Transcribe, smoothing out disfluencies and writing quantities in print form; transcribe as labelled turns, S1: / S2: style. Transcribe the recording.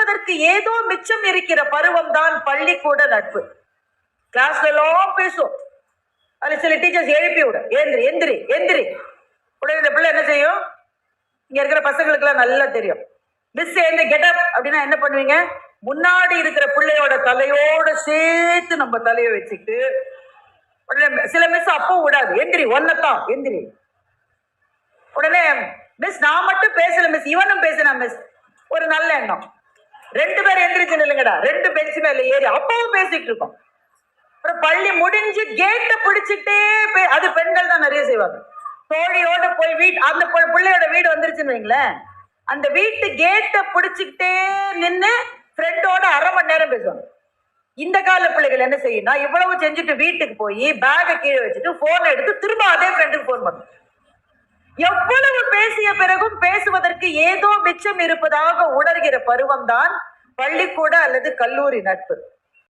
S1: பேசுவதற்கு ஏதோ மிச்சம் இருக்கிற பருவம் தான் பள்ளிக்கூட நட்பு. கிளாஸ்ல எல்லாம் பேசும். அதுல சில டீச்சர்ஸ் எழுப்பி விட, எந்திரி எந்திரி எந்திரி. உடனே இந்த பிள்ளை என்ன செய்யும்? இங்க இருக்கிற பசங்களுக்கு எல்லாம் நல்லா தெரியும். மிஸ் எழுந்து கெட்டப் அப்படின்னா என்ன பண்ணுவீங்க? முன்னாடி இருக்கிற பிள்ளையோட தலையோட சேர்த்து நம்ம தலையை வச்சுக்கிட்டு, உடனே சில மிஸ் அப்போ விடாது, எந்திரி ஒன்னதான் எந்திரி. உடனே மிஸ் நான் மட்டும் பேசல மிஸ், இவனும் பேசினா மிஸ். ஒரு நல்ல எண்ணம், 2 பேர் எந்திரிச்சு நில்லுங்கடா, 2 பெஞ்ச் மேல ஏறி அப்பவும் பேசிட்டு இருக்கோம். அப்புறம் பள்ளி முடிஞ்சு கேட்ட பிடிச்சிட்டே அது பெண்கள் தான் நிறைய செய்வாங்க. தோழியோட போய் அந்த பிள்ளையோட வீடு வந்துருச்சுன்னு வைங்களேன், அந்த வீட்டு கேட்ட பிடிச்சிக்கிட்டே நின்று ஃப்ரெண்டோட 1/2 மணி நேரம் பேசுவாங்க. இந்த கால பிள்ளைகள் என்ன செய்யணும்? இவ்வளவு செஞ்சுட்டு வீட்டுக்கு போய் பேக்கை கீழே வச்சுட்டு போன் எடுத்து திரும்ப அதே ஃப்ரெண்டுக்கு போன் பண்ணும். எவ்வளவு பேசிய பிறகும் பேசுவதற்கு ஏதோ மிச்சம் இருப்பதாக உணர்கிற பருவம் தான் பள்ளிக்கூட அல்லது கல்லூரி நட்பு.